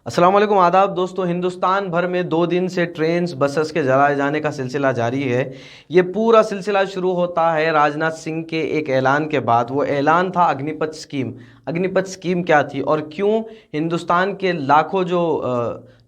अस्सलाम वालेकुम आदाब दोस्तों। हिंदुस्तान भर में 2 दिन से ट्रेन्स बसेस के जलाए जाने का सिलसिला जारी है। ये पूरा सिलसिला शुरू होता है राजनाथ सिंह के एक ऐलान के बाद। वो ऐलान था अग्निपथ स्कीम। अग्निपथ स्कीम क्या थी और क्यों हिंदुस्तान के लाखों जो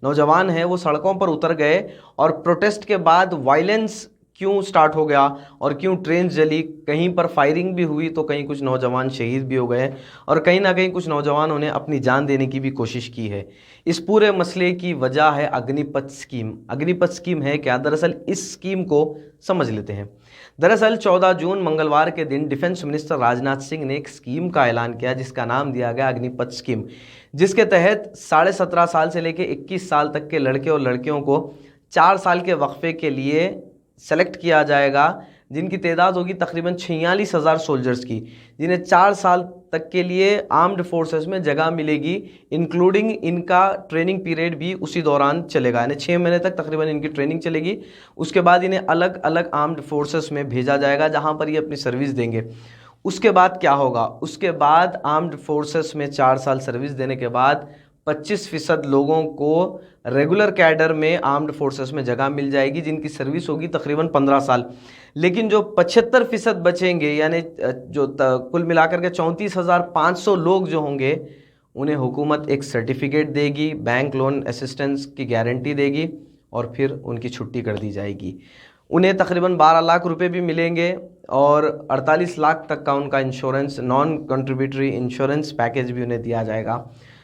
नौजवान हैं वो सड़कों पर उतर गए और प्रोटेस्ट के बाद वायलेंस क्यों स्टार्ट हो गया और क्यों ट्रेन जली। कहीं पर फायरिंग भी हुई तो कहीं कुछ नौजवान शहीद भी हो गए और कहीं ना कहीं कुछ नौजवानों ने अपनी जान देने की भी कोशिश की है। इस पूरे मसले की वजह है अग्निपथ स्कीम। अग्निपथ स्कीम है क्या? दरअसल इस स्कीम को समझ लेते हैं। दरअसल 14 जून मंगलवार के दिन डिफेंस मिनिस्टर राजनाथ सिंह ने एक स्कीम का ऐलान किया जिसका नाम दिया गया अग्निपथ स्कीम, जिसके तहत 17.5 साल से लेकर 21 साल तक के लड़के और लड़कियों को 4 साल के वक्फे के लिए सेलेक्ट किया जाएगा, जिनकी तादाद होगी तकरीबन 46,000 सोल्जर्स की, जिन्हें 4 साल तक के लिए आर्म्ड फोर्सेस में जगह मिलेगी, इंक्लूडिंग इनका ट्रेनिंग पीरियड भी उसी दौरान चलेगा। यानी 6 महीने तक तकरीबन इनकी ट्रेनिंग चलेगी। उसके बाद इन्हें अलग अलग आर्म्ड फोर्सेस में भेजा जाएगा जहां पर ये अपनी सर्विस देंगे। उसके बाद क्या होगा? उसके बाद आर्म्ड फोर्सेस में 4 साल सर्विस देने के बाद 25% लोगों को रेगुलर कैडर में आर्म्ड फोर्सेस में जगह मिल जाएगी, जिनकी सर्विस होगी तकरीबन 15 साल। लेकिन जो 75% बचेंगे, यानी जो कुल मिलाकर के 34,500 लोग जो होंगे, उन्हें हुकूमत एक सर्टिफिकेट देगी, बैंक लोन असिस्टेंस की गारंटी देगी और फिर उनकी छुट्टी कर दी जाएगी। उन्हें तकरीबन 12 लाख रुपए भी मिलेंगे और 48 लाख तक का उनका insurance, non contributory insurance package भी उन्हें दिया जाएगा।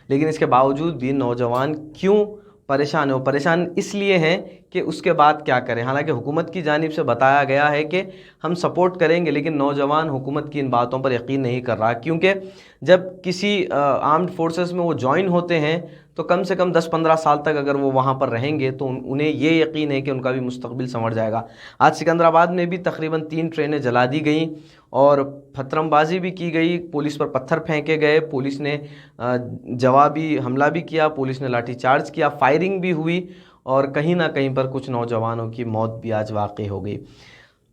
लेकिन इसके बावजूद भी नौजवान क्यों परेशान हो? परेशान इसलिए हैं कि उसके बाद क्या करें। हालांकि हुकूमत की जानिब से बताया गया है कि हम सपोर्ट करेंगे, लेकिन नौजवान हुकूमत की इन बातों पर यकीन नहीं कर रहा, क्योंकि जब किसी आर्म्ड फोर्सेस में वो ज्वाइन होते हैं तो कम से कम 10-15 साल तक अगर वो वहाँ पर रहेंगे तो उन्हें ये यकीन है कि उनका भी मुस्तकबिल संवर जाएगा। आज सिकंदराबाद में भी तकरीबन 3 ट्रेनें जला दी गई और पत्थरबाजी भी की गई, पुलिस पर पत्थर फेंके गए, पुलिस ने जवाबी हमला भी किया, पुलिस ने लाठीचार्ज किया, फायरिंग भी हुई और कहीं ना कहीं पर कुछ नौजवानों की मौत भी आज वाक़ई हो गई।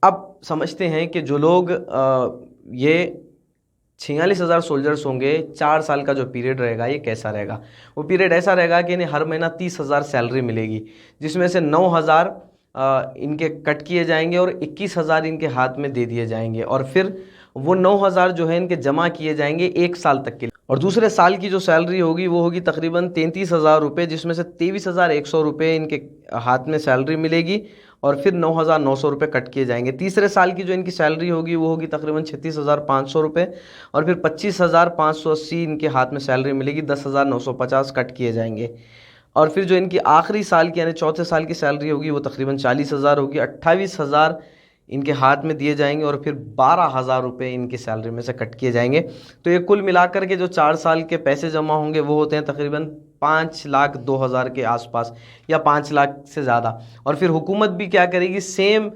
अब समझते हैं कि जो लोग ये 46,000 सोल्जर्स होंगे, 4 साल का जो पीरियड रहेगा ये कैसा रहेगा? वो पीरियड ऐसा रहेगा कि इन्हें हर महीना 30,000 सैलरी मिलेगी, जिसमें से 9,000 इनके कट किए जाएंगे और 21,000 इनके हाथ में दे दिए जाएंगे और फिर वो 9,000 जो है इनके जमा किए जाएंगे 1 साल तक के लिए। और दूसरे साल की जो सैलरी होगी वो होगी तकरीबन 33,000 रुपये, जिसमें से 23,100 रुपये इनके हाथ में सैलरी मिलेगी और फिर 9,900 रुपये कट किए जाएंगे। तीसरे साल की जो इनकी सैलरी होगी वो होगी तकरीबन 36,500 रुपये और फिर 25,580 इनके हाथ में सैलरी मिलेगी, 10,950 कट किए जाएंगे। और फिर जो इनकी आखिरी साल की यानी चौथे साल की सैलरी होगी वो तकरीबन 40,000 होगी, 28,000 इनके हाथ में दिए जाएंगे और फिर 12,000 रुपये इनकी सैलरी में से कट किए जाएंगे। तो ये कुल मिलाकर के जो 4 साल के पैसे जमा होंगे वो होते हैं तकरीबन 5,02,000 के आसपास या 5 लाख से ज़्यादा। और फिर हुकूमत भी क्या करेगी? सेम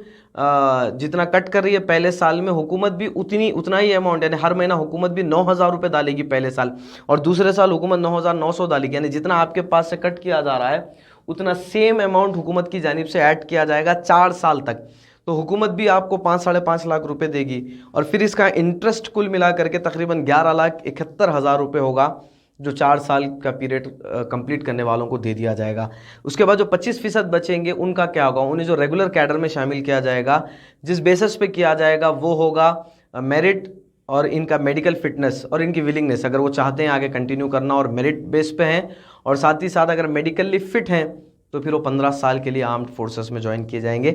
जितना कट कर रही है पहले साल में, हुकूमत भी उतना ही अमाउंट, यानी हर महीना हुकूमत भी 9,000 रुपये डालेगी पहले साल और दूसरे साल हुकूमत 9,900 डालेगी। यानी जितना आपके पास से कट किया जा रहा है उतना सेम अमाउंट हुकूमत की जानिब से ऐड किया जाएगा 4 साल तक। तो हुकूमत भी आपको 5-5.5 लाख रुपए देगी और फिर इसका इंटरेस्ट कुल मिला करके तकरीबन 11,71,000 रुपये होगा, जो 4 साल का पीरियड कंप्लीट करने वालों को दे दिया जाएगा। उसके बाद जो 25% बचेंगे उनका क्या होगा? उन्हें जो रेगुलर कैडर में शामिल किया जाएगा, जिस बेसिस पे किया जाएगा वो होगा मेरिट और इनका मेडिकल फिटनेस और इनकी विलिंगनेस, अगर वो चाहते हैं आगे कंटिन्यू करना और मेरिट बेस पे हैं और साथ ही साथ अगर मेडिकली फिट हैं तो फिर वो 15 साल के लिए आर्म्ड फोर्सेस में ज्वाइन किए जाएंगे।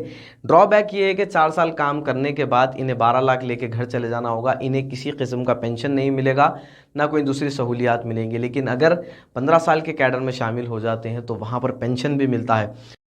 ड्रॉबैक ये है कि 4 साल काम करने के बाद इन्हें 12 लाख लेके घर चले जाना होगा, इन्हें किसी किस्म का पेंशन नहीं मिलेगा, ना कोई दूसरी सहूलियात मिलेंगी। लेकिन अगर 15 साल के कैडर में शामिल हो जाते हैं तो वहाँ पर पेंशन भी मिलता है।